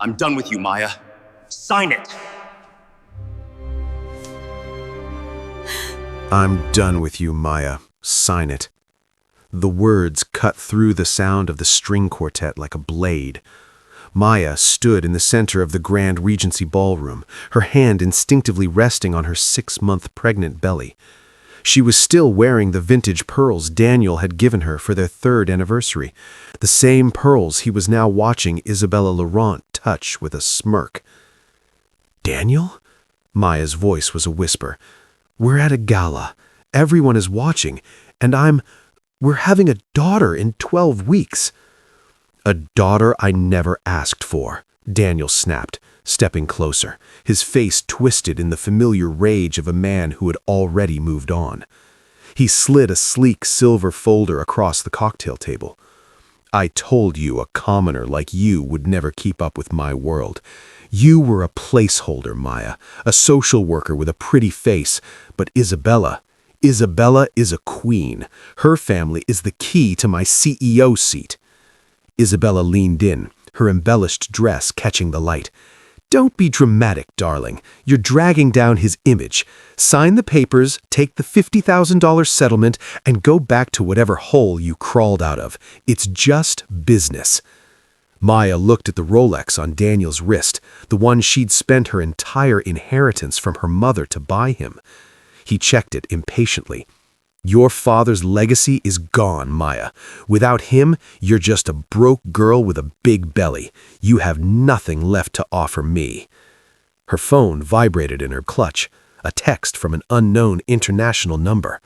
I'm done with you, Maya. Sign it! I'm done with you, Maya. Sign it. The words cut through the sound of the string quartet like a blade. Maya stood in the center of the Grand Regency ballroom, her hand instinctively resting on her 6-month pregnant belly. She was still wearing the vintage pearls Daniel had given her for their 3rd anniversary, the same pearls he was now watching Isabella Laurent touch with a smirk. "Daniel?" Maya's voice was a whisper. "We're at a gala. Everyone is watching, and we're having a daughter in 12 weeks. "A daughter I never asked for," Daniel snapped, stepping closer, his face twisted in the familiar rage of a man who had already moved on. He slid a sleek silver folder across the cocktail table. "I told you a commoner like you would never keep up with my world. You were a placeholder, Maya, a social worker with a pretty face, but Isabella is a queen. Her family is the key to my CEO seat." Isabella leaned in, her embellished dress catching the light. "Don't be dramatic, darling. You're dragging down his image. Sign the papers, take the $50,000 settlement, and go back to whatever hole you crawled out of. It's just business." Maya looked at the Rolex on Daniel's wrist, the one she'd spent her entire inheritance from her mother to buy him. He checked it impatiently. "Your father's legacy is gone, Maya. Without him, you're just a broke girl with a big belly. You have nothing left to offer me." Her phone vibrated in her clutch, a text from an unknown international number.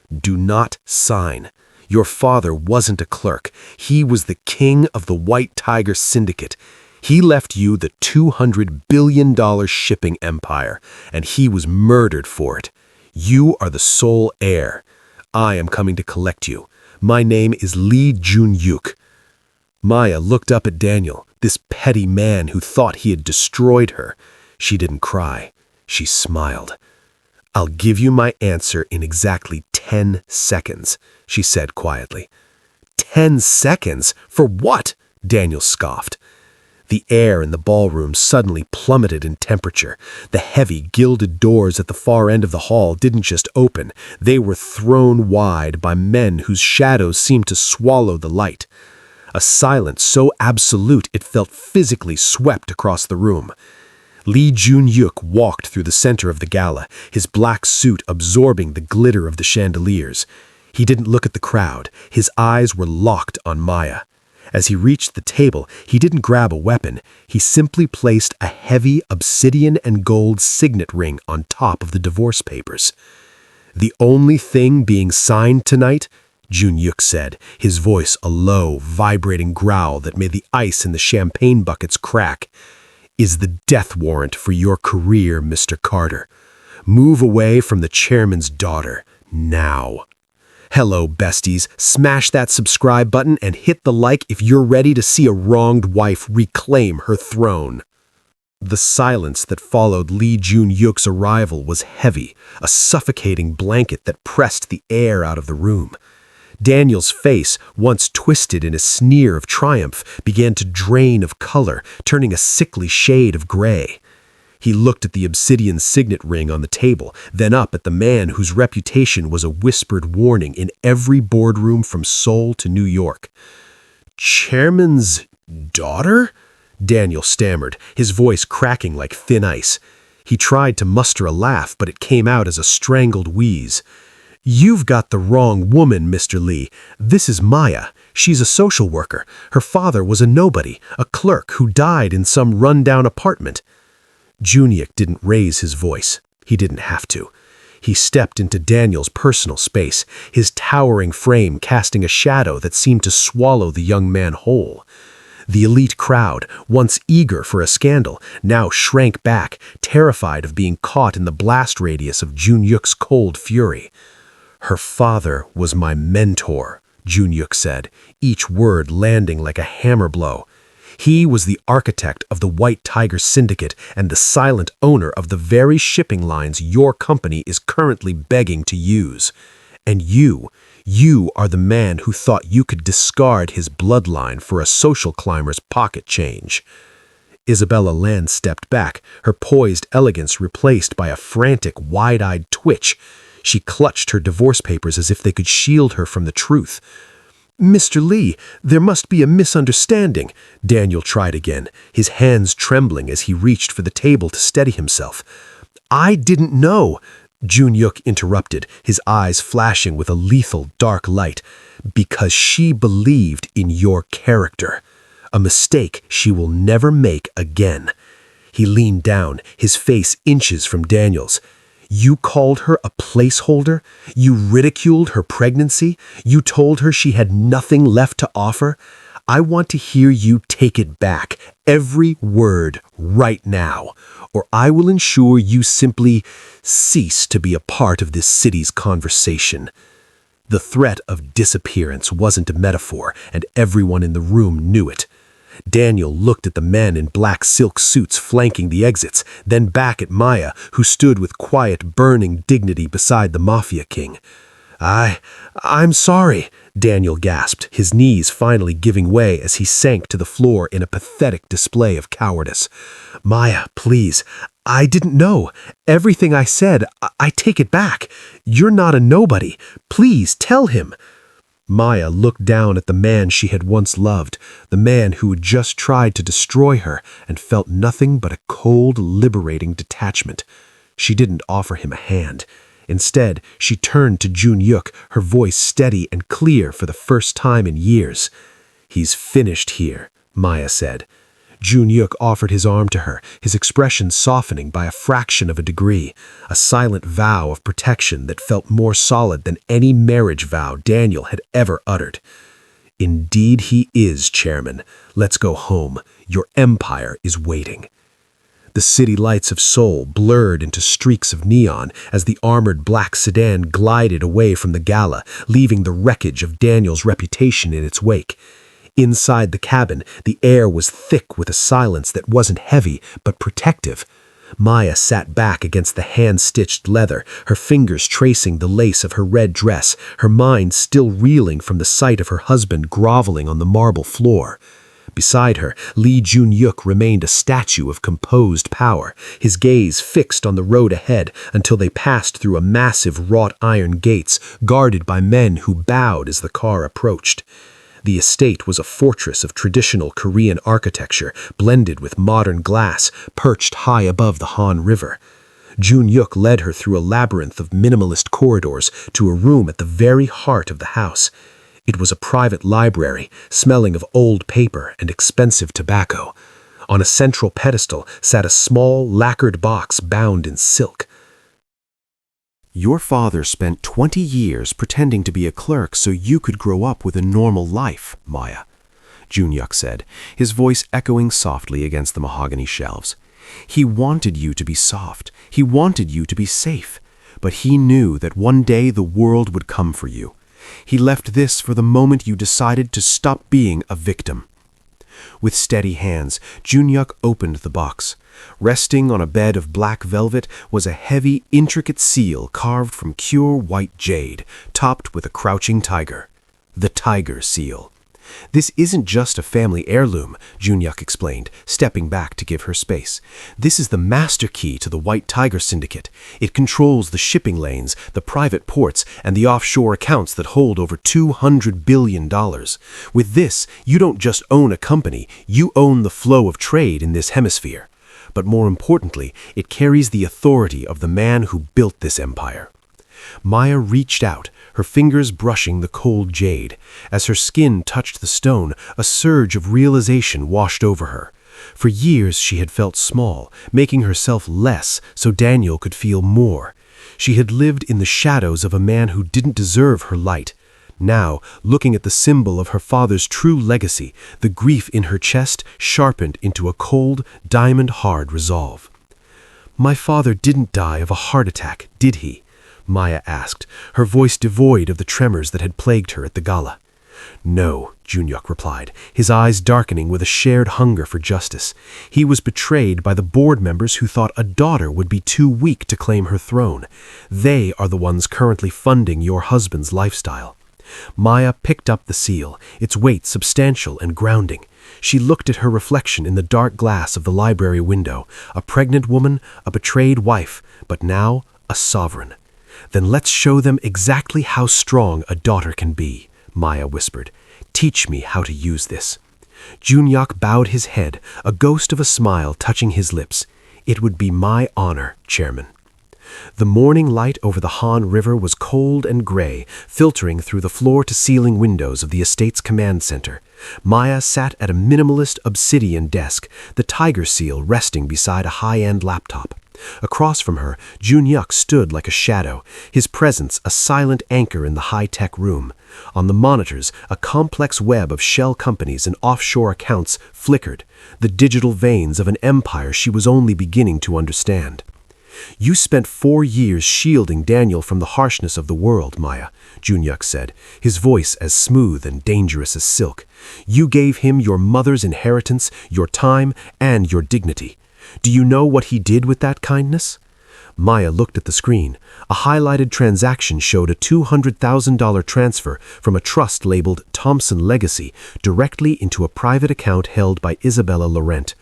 "Do not sign. Your father wasn't a clerk. He was the king of the White Tiger Syndicate. He left you the $200 billion shipping empire, and he was murdered for it. You are the sole heir. I am coming to collect you. My name is Lee Joon-HYUK." Maya looked up at Daniel, this petty man who thought he had destroyed her. She didn't cry. She smiled. "I'll give you my answer in exactly 10 seconds, she said quietly. 10 seconds? For what? Daniel scoffed. The air in the ballroom suddenly plummeted in temperature. The heavy, gilded doors at the far end of the hall didn't just open, they were thrown wide by men whose shadows seemed to swallow the light. A silence so absolute it felt physically swept across the room. Lee Joon-HYUK walked through the center of the gala, his black suit absorbing the glitter of the chandeliers. He didn't look at the crowd. His eyes were locked on Maya. As he reached the table, he didn't grab a weapon. He simply placed a heavy obsidian and gold signet ring on top of the divorce papers. "The only thing being signed tonight," Joon-HYUK said, his voice a low, vibrating growl that made the ice in the champagne buckets crack, "is the death warrant for your career, Mr. Carter. Move away from the chairman's daughter, now." Hello, besties. Smash that subscribe button and hit the like if you're ready to see a wronged wife reclaim her throne. The silence that followed Lee Joon-HYUK's arrival was heavy, a suffocating blanket that pressed the air out of the room. Daniel's face, once twisted in a sneer of triumph, began to drain of color, turning a sickly shade of gray. He looked at the obsidian signet ring on the table, then up at the man whose reputation was a whispered warning in every boardroom from Seoul to New York. "Chairman's daughter?" Daniel stammered, his voice cracking like thin ice. He tried to muster a laugh, but it came out as a strangled wheeze. "You've got the wrong woman, Mr. Lee. This is Maya. She's a social worker. Her father was a nobody, a clerk who died in some run-down apartment." Joon-HYUK didn't raise his voice. He didn't have to. He stepped into Daniel's personal space, his towering frame casting a shadow that seemed to swallow the young man whole. The elite crowd, once eager for a scandal, now shrank back, terrified of being caught in the blast radius of Joon-HYUK's cold fury. "Her father was my mentor," Joon-HYUK said, each word landing like a hammer blow. "He was the architect of the White Tiger Syndicate and the silent owner of the very shipping lines your company is currently begging to use. And you are the man who thought you could discard his bloodline for a social climber's pocket change." Isabella Land stepped back, her poised elegance replaced by a frantic, wide-eyed twitch. She clutched her divorce papers as if they could shield her from the truth. "Mr. Lee, there must be a misunderstanding," Daniel tried again, his hands trembling as he reached for the table to steady himself. "I didn't know," Joon-HYUK interrupted, his eyes flashing with a lethal dark light, "because she believed in your character. A mistake she will never make again." He leaned down, his face inches from Daniel's. "You called her a placeholder? You ridiculed her pregnancy? You told her she had nothing left to offer? I want to hear you take it back, every word, right now, or I will ensure you simply cease to be a part of this city's conversation." The threat of disappearance wasn't a metaphor, and everyone in the room knew it. Daniel looked at the men in black silk suits flanking the exits, then back at Maya, who stood with quiet, burning dignity beside the Mafia king. I'm sorry," Daniel gasped, his knees finally giving way as he sank to the floor in a pathetic display of cowardice. "Maya, please, I didn't know. Everything I said, I take it back. You're not a nobody. Please tell him." Maya looked down at the man she had once loved, the man who had just tried to destroy her, and felt nothing but a cold, liberating detachment. She didn't offer him a hand. Instead, she turned to Joon-HYUK, her voice steady and clear for the first time in years. "He's finished here," Maya said. Joon-HYUK offered his arm to her, his expression softening by a fraction of a degree, a silent vow of protection that felt more solid than any marriage vow Daniel had ever uttered. "Indeed he is, Chairman. Let's go home. Your empire is waiting." The city lights of Seoul blurred into streaks of neon as the armored black sedan glided away from the gala, leaving the wreckage of Daniel's reputation in its wake. Inside the cabin, the air was thick with a silence that wasn't heavy, but protective. Maya sat back against the hand-stitched leather, her fingers tracing the lace of her red dress, her mind still reeling from the sight of her husband groveling on the marble floor. Beside her, Lee Joon-HYUK remained a statue of composed power, his gaze fixed on the road ahead until they passed through a massive wrought iron gates guarded by men who bowed as the car approached. The estate was a fortress of traditional Korean architecture blended with modern glass, perched high above the Han River. Joon-HYUK led her through a labyrinth of minimalist corridors to a room at the very heart of the house. It was a private library, smelling of old paper and expensive tobacco. On a central pedestal sat a small, lacquered box bound in silk. "Your father spent 20 years pretending to be a clerk so you could grow up with a normal life, Maya," Joon-HYUK said, his voice echoing softly against the mahogany shelves. "He wanted you to be soft. He wanted you to be safe. But he knew that one day the world would come for you. He left this for the moment you decided to stop being a victim." With steady hands, Joon-HYUK opened the box. Resting on a bed of black velvet was a heavy, intricate seal carved from pure white jade, topped with a crouching tiger. The tiger seal. "This isn't just a family heirloom," Joon-HYUK explained, stepping back to give her space. "This is the master key to the White Tiger Syndicate. It controls the shipping lanes, the private ports, and the offshore accounts that hold over $200 billion. With this, you don't just own a company, you own the flow of trade in this hemisphere. But more importantly, it carries the authority of the man who built this empire." Maya reached out, her fingers brushing the cold jade. As her skin touched the stone, a surge of realization washed over her. For years she had felt small, making herself less so Daniel could feel more. She had lived in the shadows of a man who didn't deserve her light. Now, looking at the symbol of her father's true legacy, the grief in her chest sharpened into a cold, diamond-hard resolve. "My father didn't die of a heart attack, did he?" Maya asked, her voice devoid of the tremors that had plagued her at the gala. "No," Joon-HYUK replied, his eyes darkening with a shared hunger for justice. "He was betrayed by the board members who thought a daughter would be too weak to claim her throne. They are the ones currently funding your husband's lifestyle." Maya picked up the seal, its weight substantial and grounding. She looked at her reflection in the dark glass of the library window, a pregnant woman, a betrayed wife, but now a sovereign. "Then let's show them exactly how strong a daughter can be," Maya whispered. "Teach me how to use this." Joon-HYUK bowed his head, a ghost of a smile touching his lips. "It would be my honor, Chairman." The morning light over the Han River was cold and gray, filtering through the floor-to-ceiling windows of the estate's command center. Maya sat at a minimalist obsidian desk, the tiger seal resting beside a high-end laptop. Across from her, Joon-HYUK stood like a shadow, his presence a silent anchor in the high-tech room. On the monitors, a complex web of shell companies and offshore accounts flickered, the digital veins of an empire she was only beginning to understand. "You spent 4 years shielding Daniel from the harshness of the world, Maya," Joon-HYUK said, his voice as smooth and dangerous as silk. "You gave him your mother's inheritance, your time, and your dignity. Do you know what he did with that kindness?" Maya looked at the screen. A highlighted transaction showed a $200,000 transfer from a trust labeled Thompson Legacy directly into a private account held by Isabella Laurent.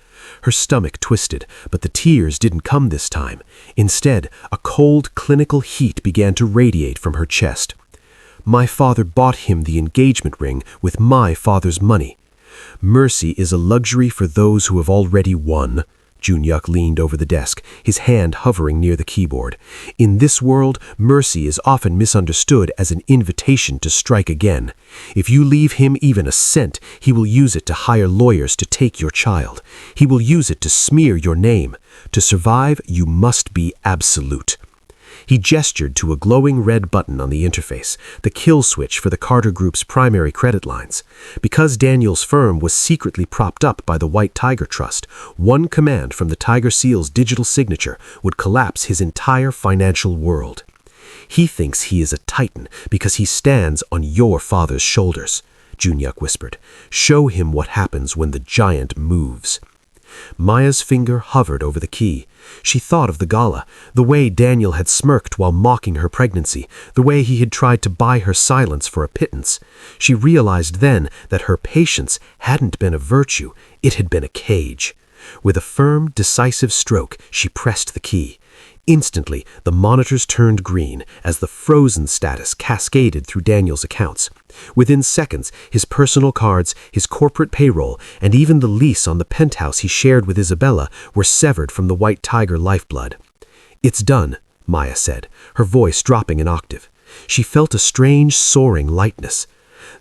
Her stomach twisted, but the tears didn't come this time. Instead, a cold, clinical heat began to radiate from her chest. "My father bought him the engagement ring with my father's money. Mercy is a luxury for those who have already won." Joon-HYUK leaned over the desk, his hand hovering near the keyboard. "In this world, mercy is often misunderstood as an invitation to strike again. If you leave him even a cent, he will use it to hire lawyers to take your child. He will use it to smear your name. To survive, you must be absolute." He gestured to a glowing red button on the interface, the kill switch for the Carter Group's primary credit lines. Because Daniel's firm was secretly propped up by the White Tiger Trust, one command from the Tiger Seal's digital signature would collapse his entire financial world. "He thinks he is a titan because he stands on your father's shoulders," Joon-HYUK whispered. "Show him what happens when the giant moves." Maya's finger hovered over the key. She thought of the gala, the way Daniel had smirked while mocking her pregnancy, the way he had tried to buy her silence for a pittance. She realized then that her patience hadn't been a virtue, it had been a cage. With a firm, decisive stroke, she pressed the key. Instantly, the monitors turned green as the frozen status cascaded through Daniel's accounts. Within seconds, his personal cards, his corporate payroll, and even the lease on the penthouse he shared with Isabella were severed from the White Tiger lifeblood. "It's done," Maya said, her voice dropping an octave. She felt a strange, soaring lightness.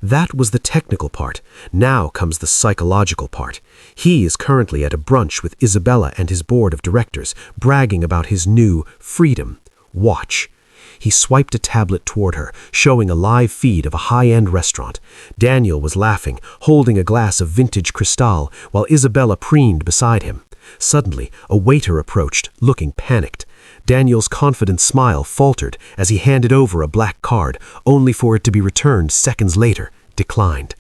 That was the technical part. Now comes the psychological part. He is currently at a brunch with Isabella and his board of directors, bragging about his new freedom. Watch. He swiped a tablet toward her, showing a live feed of a high-end restaurant. Daniel was laughing, holding a glass of vintage Cristal, while Isabella preened beside him. Suddenly, a waiter approached, looking panicked. Daniel's confident smile faltered as he handed over a black card, only for it to be returned seconds later, declined.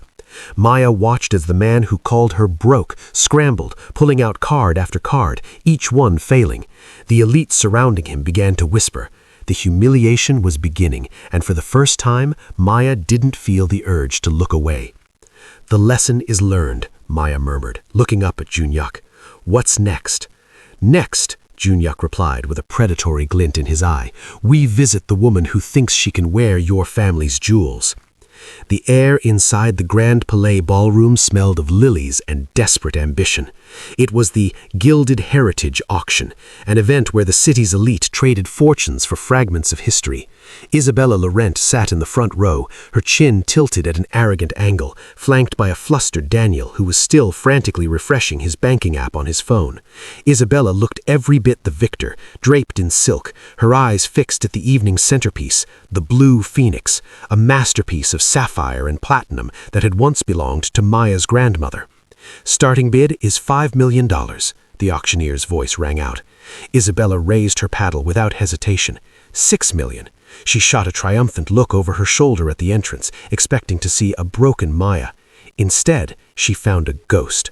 Maya watched as the man who called her broke scrambled, pulling out card after card, each one failing. The elite surrounding him began to whisper. The humiliation was beginning, and for the first time, Maya didn't feel the urge to look away. "The lesson is learned," Maya murmured, looking up at Joon-HYUK. "What's next?" "Next," Joon-HYUK replied with a predatory glint in his eye, "we visit the woman who thinks she can wear your family's jewels." The air inside the Grand Palais ballroom smelled of lilies and desperate ambition. It was the Gilded Heritage Auction, an event where the city's elite traded fortunes for fragments of history. Isabella Laurent sat in the front row, her chin tilted at an arrogant angle, flanked by a flustered Daniel who was still frantically refreshing his banking app on his phone. Isabella looked every bit the victor, draped in silk, her eyes fixed at the evening centerpiece, the Blue Phoenix, a masterpiece of sapphire and platinum that had once belonged to Maya's grandmother. "Starting bid is $5 million, the auctioneer's voice rang out. Isabella raised her paddle without hesitation. $6 million. She shot a triumphant look over her shoulder at the entrance, expecting to see a broken Maya. Instead, she found a ghost.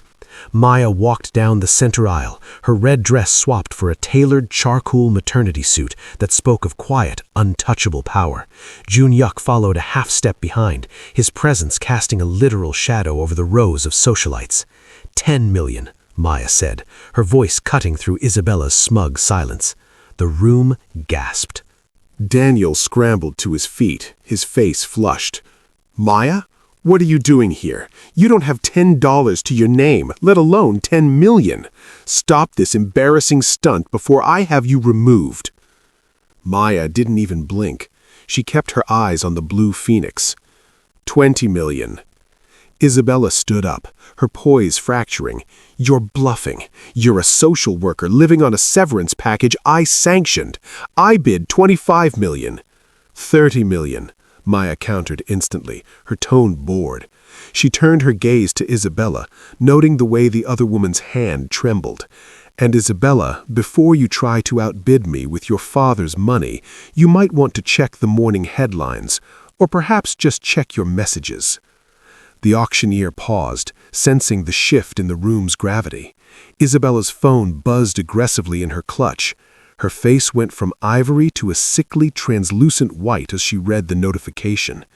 Maya walked down the center aisle, her red dress swapped for a tailored charcoal maternity suit that spoke of quiet, untouchable power. Joon-HYUK followed a half step behind, his presence casting a literal shadow over the rows of socialites. 10 million, Maya said, her voice cutting through Isabella's smug silence. The room gasped. Daniel scrambled to his feet, his face flushed. Maya? What are you doing here? You don't have $10 to your name, let alone 10 million. Stop this embarrassing stunt before I have you removed. Maya didn't even blink. She kept her eyes on the blue phoenix. 20 million. Isabella stood up, her poise fracturing. You're bluffing. You're a social worker living on a severance package I sanctioned. I bid 25 million. 30 million. Maya countered instantly, her tone bored. She turned her gaze to Isabella, noting the way the other woman's hand trembled. And Isabella, before you try to outbid me with your father's money, you might want to check the morning headlines, or perhaps just check your messages. The auctioneer paused, sensing the shift in the room's gravity. Isabella's phone buzzed aggressively in her clutch. Her face went from ivory to a sickly, translucent white as she read the notification.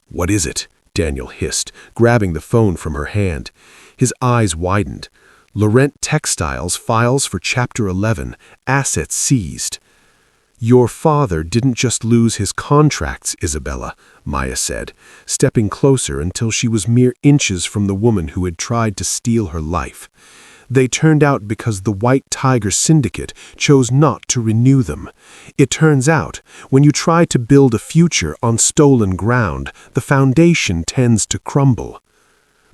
"What is it?" Daniel hissed, grabbing the phone from her hand. His eyes widened. Laurent Textiles files for Chapter 11, assets seized. Your father didn't just lose his contracts, Isabella, Maya said, stepping closer until she was mere inches from the woman who had tried to steal her life. They turned out because the White Tiger Syndicate chose not to renew them. It turns out, when you try to build a future on stolen ground, the foundation tends to crumble.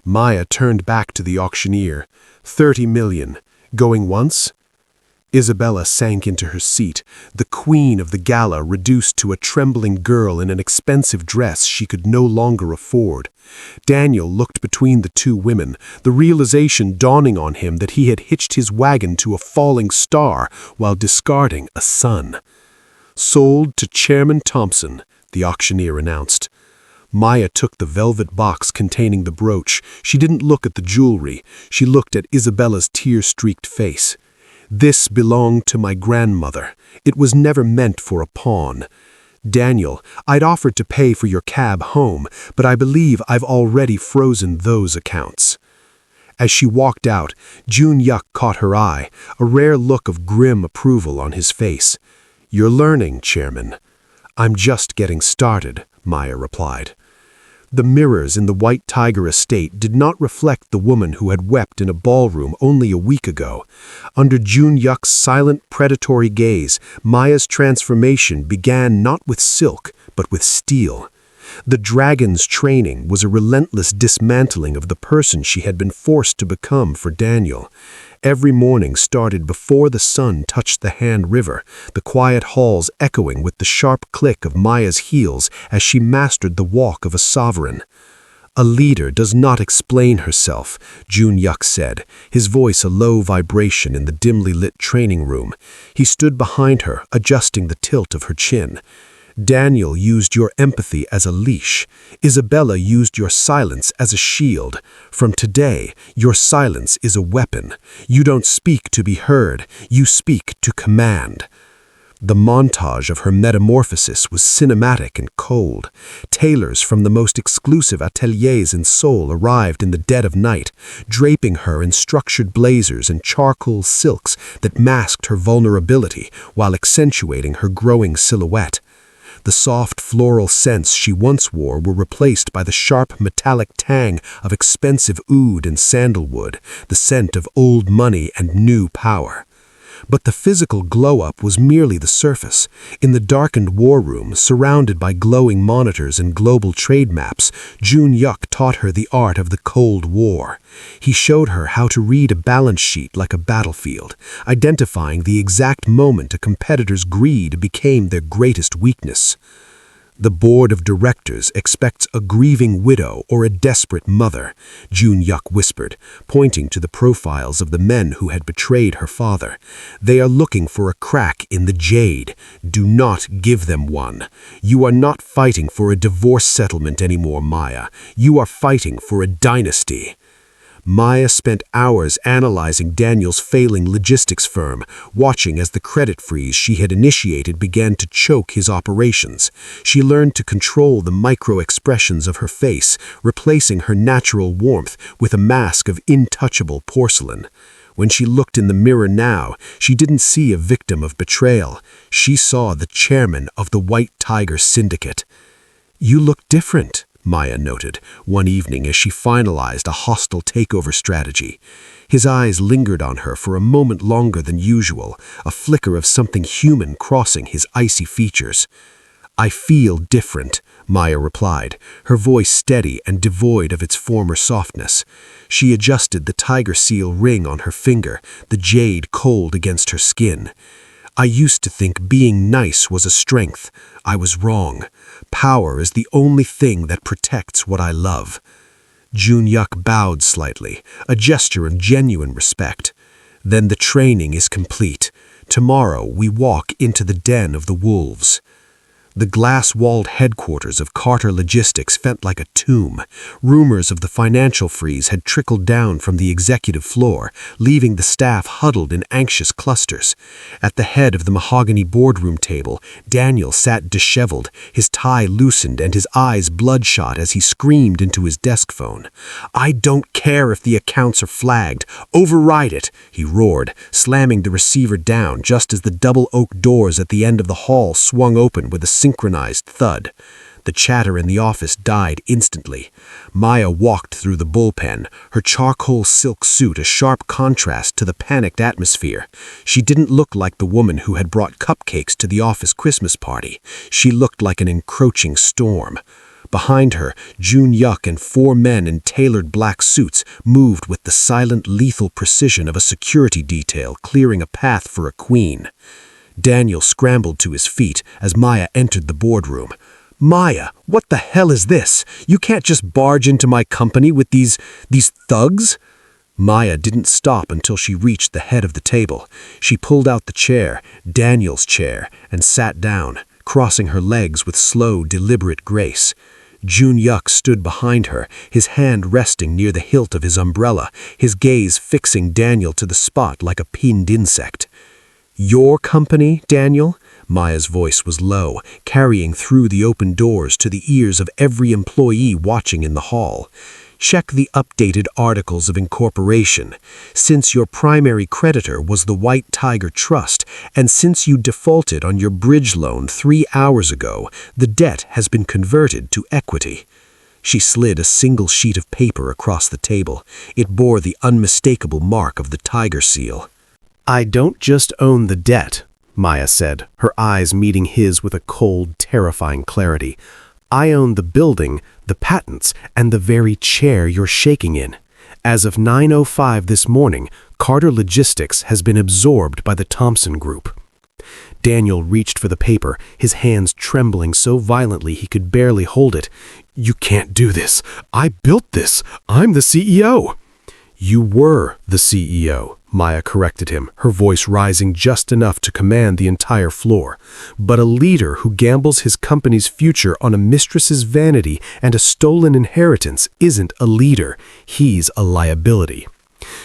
Maya turned back to the auctioneer. 30 million. Going once? Isabella sank into her seat, the queen of the gala reduced to a trembling girl in an expensive dress she could no longer afford. Daniel looked between the two women, the realization dawning on him that he had hitched his wagon to a falling star while discarding a son. Sold to Chairman Thompson, the auctioneer announced. Maya took the velvet box containing the brooch. She didn't look at the jewelry. She looked at Isabella's tear-streaked face. This belonged to my grandmother. It was never meant for a pawn. Daniel, I'd offered to pay for your cab home, but I believe I've already frozen those accounts. As she walked out, Joon-HYUK caught her eye, a rare look of grim approval on his face. You're learning, Chairman. I'm just getting started, Maya replied. The mirrors in the White Tiger estate did not reflect the woman who had wept in a ballroom only a week ago. Under Joon-HYUK's silent, predatory gaze, Maya's transformation began not with silk, but with steel. The dragon's training was a relentless dismantling of the person she had been forced to become for Daniel. Every morning started before the sun touched the Hand River, the quiet halls echoing with the sharp click of Maya's heels as she mastered the walk of a sovereign. A leader does not explain herself, Joon-HYUK said, his voice a low vibration in the dimly lit training room. He stood behind her, adjusting the tilt of her chin. Daniel used your empathy as a leash. Isabella used your silence as a shield. From today, your silence is a weapon. You don't speak to be heard. You speak to command. The montage of her metamorphosis was cinematic and cold. Tailors from the most exclusive ateliers in Seoul arrived in the dead of night, draping her in structured blazers and charcoal silks that masked her vulnerability while accentuating her growing silhouette. The soft floral scents she once wore were replaced by the sharp metallic tang of expensive oud and sandalwood, the scent of old money and new power. But the physical glow-up was merely the surface. In the darkened war room, surrounded by glowing monitors and global trade maps, Joon-HYUK taught her the art of the Cold War. He showed her how to read a balance sheet like a battlefield, identifying the exact moment a competitor's greed became their greatest weakness. The board of directors expects a grieving widow or a desperate mother, Joon-HYUK whispered, pointing to the profiles of the men who had betrayed her father. They are looking for a crack in the jade. Do not give them one. You are not fighting for a divorce settlement anymore, Maya. You are fighting for a dynasty. Maya spent hours analyzing Daniel's failing logistics firm, watching as the credit freeze she had initiated began to choke his operations. She learned to control the micro-expressions of her face, replacing her natural warmth with a mask of intouchable porcelain. When she looked in the mirror now, she didn't see a victim of betrayal. She saw the chairman of the White Tiger Syndicate. "You look different," Maya noted one evening as she finalized a hostile takeover strategy. His eyes lingered on her for a moment longer than usual, a flicker of something human crossing his icy features. "I feel different," Maya replied, her voice steady and devoid of its former softness. She adjusted the tiger seal ring on her finger, the jade cold against her skin. "I used to think being nice was a strength. I was wrong. Power is the only thing that protects what I love." Joon-HYUK bowed slightly, a gesture of genuine respect. "Then the training is complete. Tomorrow we walk into the den of the wolves." The glass-walled headquarters of Carter Logistics felt like a tomb. Rumors of the financial freeze had trickled down from the executive floor, leaving the staff huddled in anxious clusters. At the head of the mahogany boardroom table, Daniel sat disheveled, his tie loosened and his eyes bloodshot as he screamed into his desk phone. "I don't care if the accounts are flagged. Override it," he roared, slamming the receiver down just as the double oak doors at the end of the hall swung open with a synchronized thud. The chatter in the office died instantly. Maya walked through the bullpen, her charcoal silk suit a sharp contrast to the panicked atmosphere. She didn't look like the woman who had brought cupcakes to the office Christmas party. She looked like an encroaching storm. Behind her, Joon-HYUK and 4 men in tailored black suits moved with the silent, lethal precision of a security detail clearing a path for a queen. Daniel scrambled to his feet as Maya entered the boardroom. "Maya, what the hell is this? You can't just barge into my company with these thugs?" Maya didn't stop until she reached the head of the table. She pulled out the chair, Daniel's chair, and sat down, crossing her legs with slow, deliberate grace. Joon-HYUK stood behind her, his hand resting near the hilt of his umbrella, his gaze fixing Daniel to the spot like a pinned insect. "Your company, Daniel?" Maya's voice was low, carrying through the open doors to the ears of every employee watching in the hall. "Check the updated articles of incorporation. Since your primary creditor was the White Tiger Trust, and since you defaulted on your bridge loan 3 hours ago, the debt has been converted to equity." She slid a single sheet of paper across the table. It bore the unmistakable mark of the tiger seal. "I don't just own the debt," Maya said, her eyes meeting his with a cold, terrifying clarity. "I own the building, the patents, and the very chair you're shaking in. As of 9:05 this morning, Carter Logistics has been absorbed by the Thompson Group." Daniel reached for the paper, his hands trembling so violently he could barely hold it. "You can't do this. I built this. I'm the CEO." "You were the CEO," Maya corrected him, her voice rising just enough to command the entire floor. "But a leader who gambles his company's future on a mistress's vanity and a stolen inheritance isn't a leader. He's a liability."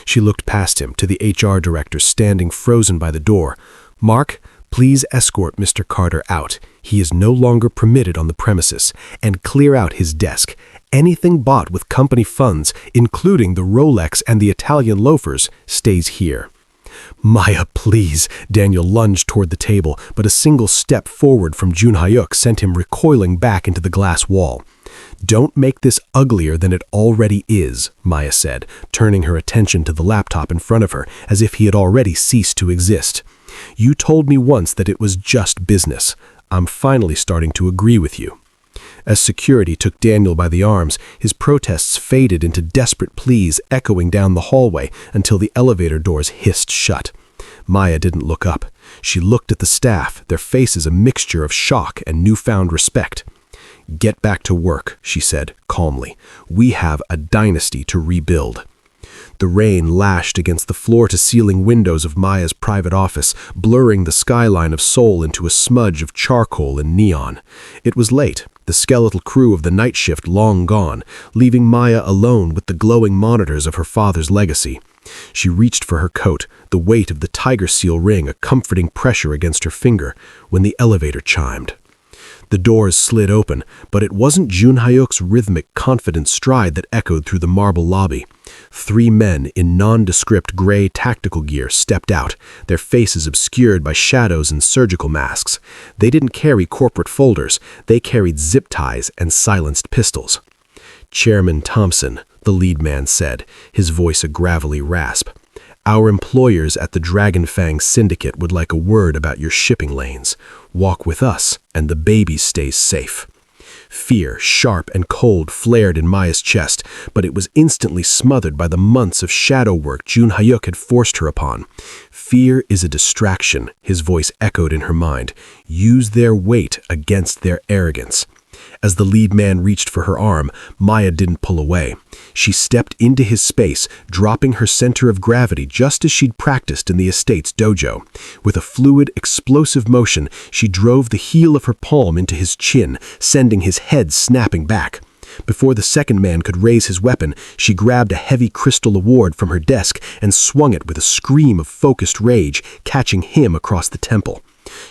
She looked past him to the HR director standing frozen by the door. "Mark, please escort Mr. Carter out. He is no longer permitted on the premises, and clear out his desk. Anything bought with company funds, including the Rolex and the Italian loafers, stays here." "Maya, please." Daniel lunged toward the table, but a single step forward from Joon-HYUK sent him recoiling back into the glass wall. "Don't make this uglier than it already is," Maya said, turning her attention to the laptop in front of her, as if he had already ceased to exist. "You told me once that it was just business. I'm finally starting to agree with you." As security took Daniel by the arms, his protests faded into desperate pleas echoing down the hallway until the elevator doors hissed shut. Maya didn't look up. She looked at the staff, their faces a mixture of shock and newfound respect. "Get back to work," she said calmly. "We have a dynasty to rebuild." The rain lashed against the floor-to-ceiling windows of Maya's private office, blurring the skyline of Seoul into a smudge of charcoal and neon. It was late, the skeletal crew of the night shift long gone, leaving Maya alone with the glowing monitors of her father's legacy. She reached for her coat, the weight of the tiger seal ring a comforting pressure against her finger, when the elevator chimed. The doors slid open, but it wasn't Joon-Hyuk's rhythmic, confident stride that echoed through the marble lobby. 3 men in nondescript gray tactical gear stepped out, their faces obscured by shadows and surgical masks. They didn't carry corporate folders, they carried zip ties and silenced pistols. "Chairman Thompson," the lead man said, his voice a gravelly rasp. "Our employers at the Dragonfang Syndicate would like a word about your shipping lanes. Walk with us, and the baby stays safe." Fear, sharp and cold, flared in Maya's chest, but it was instantly smothered by the months of shadow work Joon-Hyuk had forced her upon. "Fear is a distraction," his voice echoed in her mind. "Use their weight against their arrogance." As the lead man reached for her arm, Maya didn't pull away. She stepped into his space, dropping her center of gravity just as she'd practiced in the estate's dojo. With a fluid, explosive motion, she drove the heel of her palm into his chin, sending his head snapping back. Before the second man could raise his weapon, she grabbed a heavy crystal award from her desk and swung it with a scream of focused rage, catching him across the temple.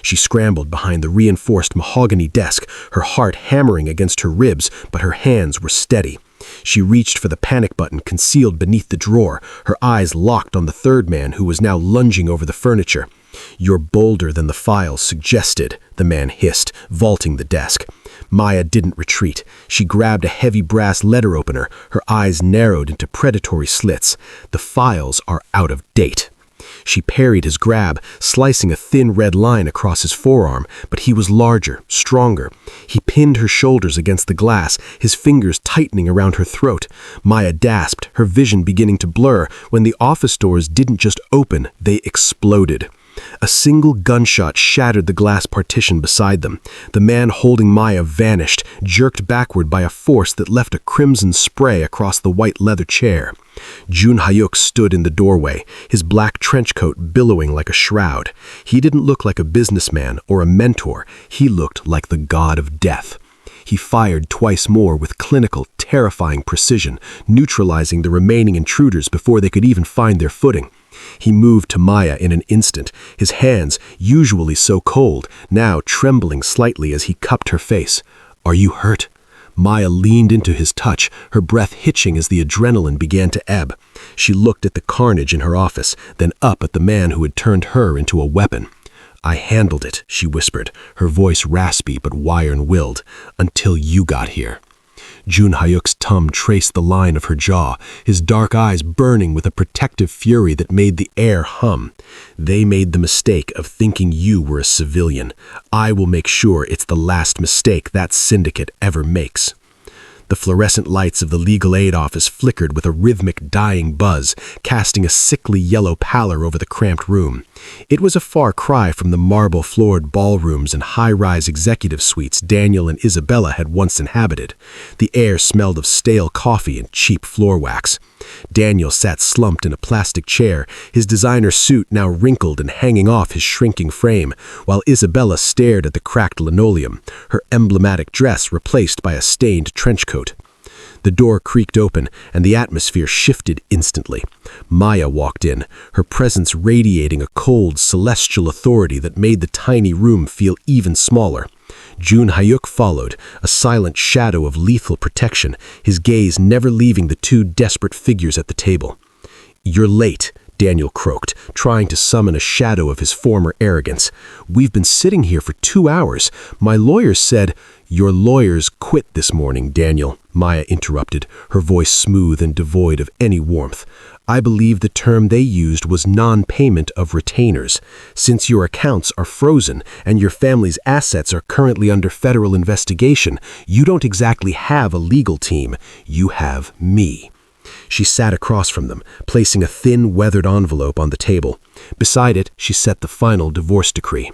She scrambled behind the reinforced mahogany desk, her heart hammering against her ribs, but her hands were steady. She reached for the panic button concealed beneath the drawer, her eyes locked on the third man who was now lunging over the furniture. "You're bolder than the files suggested," the man hissed, vaulting the desk. Maya didn't retreat. She grabbed a heavy brass letter opener, her eyes narrowed into predatory slits. "The files are out of date." She parried his grab, slicing a thin red line across his forearm, but he was larger, stronger. He pinned her shoulders against the glass, his fingers tightening around her throat. Maya gasped, her vision beginning to blur, when the office doors didn't just open, they exploded. A single gunshot shattered the glass partition beside them. The man holding Maya vanished, jerked backward by a force that left a crimson spray across the white leather chair. Joon-Hyuk stood in the doorway, his black trench coat billowing like a shroud. He didn't look like a businessman or a mentor. He looked like the god of death. He fired twice more with clinical, terrifying precision, neutralizing the remaining intruders before they could even find their footing. He moved to Maya in an instant, his hands, usually so cold, now trembling slightly as he cupped her face. "Are you hurt?" Maya leaned into his touch, her breath hitching as the adrenaline began to ebb. She looked at the carnage in her office, then up at the man who had turned her into a weapon. "I handled it," she whispered, her voice raspy but iron-willed, "until you got here." Joon-Hyuk's thumb traced the line of her jaw, his dark eyes burning with a protective fury that made the air hum. "They made the mistake of thinking you were a civilian. I will make sure it's the last mistake that syndicate ever makes." The fluorescent lights of the legal aid office flickered with a rhythmic dying buzz, casting a sickly yellow pallor over the cramped room. It was a far cry from the marble-floored ballrooms and high-rise executive suites Daniel and Isabella had once inhabited. The air smelled of stale coffee and cheap floor wax. Daniel sat slumped in a plastic chair, his designer suit now wrinkled and hanging off his shrinking frame, while Isabella stared at the cracked linoleum, her emblematic dress replaced by a stained trench coat. The door creaked open, and the atmosphere shifted instantly. Maya walked in, her presence radiating a cold, celestial authority that made the tiny room feel even smaller. Joon-Hyuk followed, a silent shadow of lethal protection, his gaze never leaving the two desperate figures at the table. "You're late," Daniel croaked, trying to summon a shadow of his former arrogance. "We've been sitting here for 2 hours. My lawyers said—" "Your lawyers quit this morning, Daniel," Maya interrupted, her voice smooth and devoid of any warmth. "I believe the term they used was non-payment of retainers. Since your accounts are frozen and your family's assets are currently under federal investigation, you don't exactly have a legal team. You have me." She sat across from them, placing a thin, weathered envelope on the table. Beside it, she set the final divorce decree.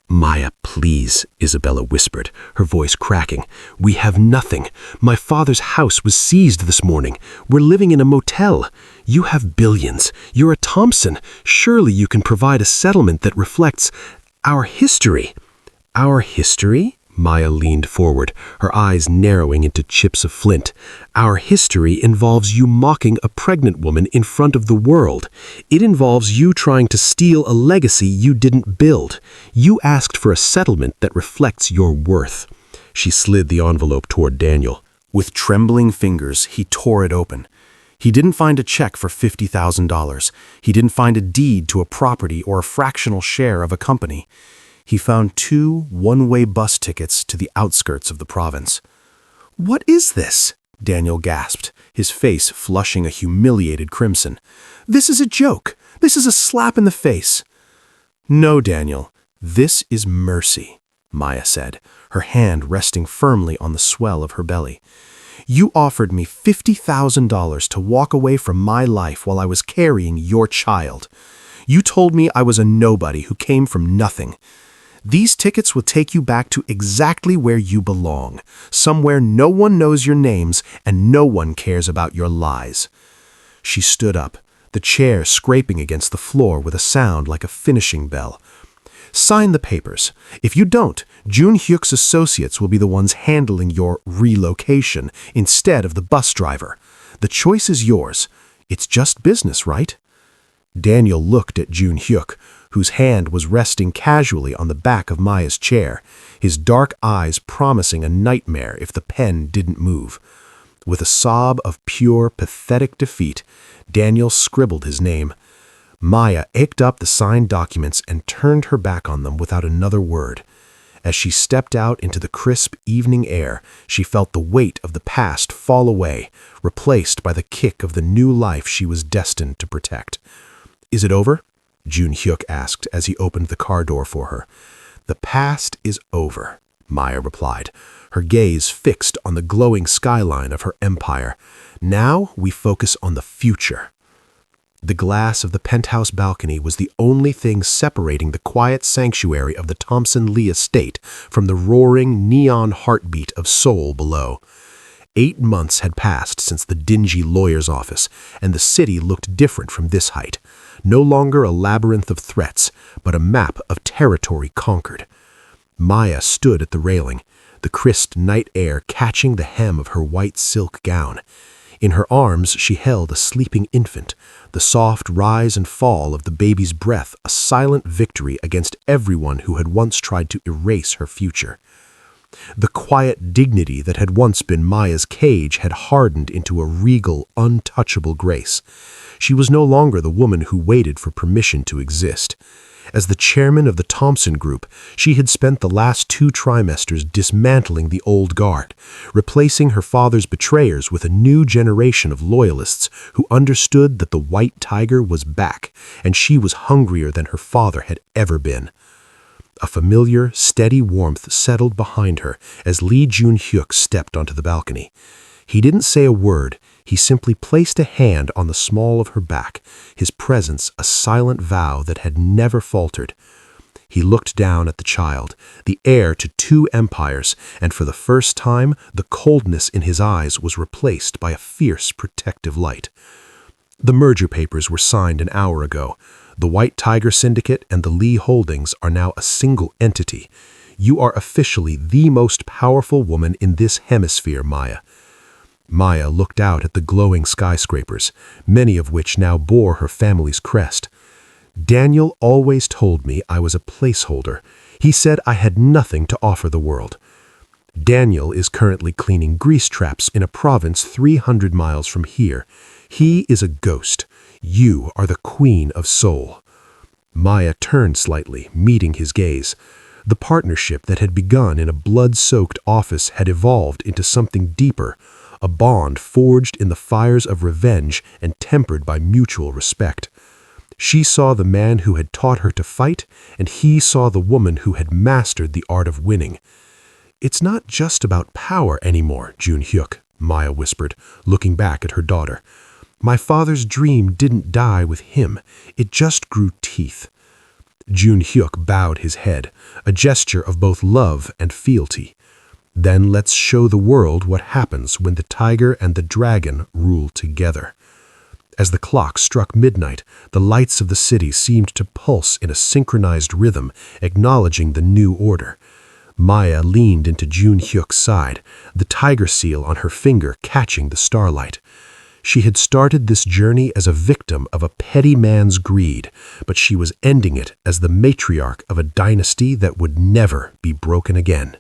"Maya, please," Isabella whispered, her voice cracking. "We have nothing. My father's house was seized this morning. We're living in a motel. You have billions. You're a Thompson. Surely you can provide a settlement that reflects our history." "Our history?" Maya leaned forward, her eyes narrowing into chips of flint. Our history involves you mocking a pregnant woman in front of the world. It involves you trying to steal a legacy you didn't build. You asked for a settlement that reflects your worth. She slid the envelope toward Daniel. With trembling fingers, he tore it open. He didn't find a check for $50,000. He didn't find a deed to a property or a fractional share of a company. He found 2 one-way bus tickets to the outskirts of the province. "What is this?" Daniel gasped, his face flushing a humiliated crimson. "This is a joke. This is a slap in the face." "No, Daniel, this is mercy," Maya said, her hand resting firmly on the swell of her belly. "You offered me $50,000 to walk away from my life while I was carrying your child. You told me I was a nobody who came from nothing. These tickets will take you back to exactly where you belong, somewhere no one knows your names and no one cares about your lies." She stood up, the chair scraping against the floor with a sound like a finishing bell. "Sign the papers. If you don't, Joon-Hyuk's associates will be the ones handling your relocation instead of the bus driver. The choice is yours. It's just business, right?" Daniel looked at Joon-Hyuk, whose hand was resting casually on the back of Maya's chair, his dark eyes promising a nightmare if the pen didn't move. With a sob of pure, pathetic defeat, Daniel scribbled his name. Maya picked up the signed documents and turned her back on them without another word. As she stepped out into the crisp evening air, she felt the weight of the past fall away, replaced by the kick of the new life she was destined to protect. "Is it over?" Joon-Hyuk asked as he opened the car door for her. "The past is over," Maya replied, her gaze fixed on the glowing skyline of her empire. "Now we focus on the future." The glass of the penthouse balcony was the only thing separating the quiet sanctuary of the Thompson Lee estate from the roaring neon heartbeat of Seoul below. 8 months had passed since the dingy lawyer's office, and the city looked different from this height. No longer a labyrinth of threats, but a map of territory conquered. Maya stood at the railing, the crisp night air catching the hem of her white silk gown. In her arms she held a sleeping infant, the soft rise and fall of the baby's breath a silent victory against everyone who had once tried to erase her future. The quiet dignity that had once been Maya's cage had hardened into a regal, untouchable grace. She was no longer the woman who waited for permission to exist. As the chairman of the Thompson Group, she had spent the last 2 trimesters dismantling the old guard, replacing her father's betrayers with a new generation of loyalists who understood that the white tiger was back, and she was hungrier than her father had ever been. A familiar, steady warmth settled behind her as Lee Joon-Hyuk stepped onto the balcony. He didn't say a word. He simply placed a hand on the small of her back, his presence a silent vow that had never faltered. He looked down at the child, the heir to 2 empires, and for the first time, the coldness in his eyes was replaced by a fierce, protective light. The merger papers were signed an hour ago. The White Tiger Syndicate and the Lee Holdings are now a single entity. You are officially the most powerful woman in this hemisphere, Maya. Maya looked out at the glowing skyscrapers, many of which now bore her family's crest. Daniel always told me I was a placeholder. He said I had nothing to offer the world. Daniel is currently cleaning grease traps in a province 300 miles from here. He is a ghost. You are the queen of Seoul. Maya turned slightly, meeting his gaze. The partnership that had begun in a blood-soaked office had evolved into something deeper, a bond forged in the fires of revenge and tempered by mutual respect. She saw the man who had taught her to fight, and he saw the woman who had mastered the art of winning. "It's not just about power anymore, Joon-Hyuk," Maya whispered, looking back at her daughter. "My father's dream didn't die with him. It just grew teeth." Joon-Hyuk bowed his head, a gesture of both love and fealty. "Then let's show the world what happens when the tiger and the dragon rule together." As the clock struck midnight, the lights of the city seemed to pulse in a synchronized rhythm, acknowledging the new order. Maya leaned into Joon-Hyuk's side, the tiger seal on her finger catching the starlight. She had started this journey as a victim of a petty man's greed, but she was ending it as the matriarch of a dynasty that would never be broken again.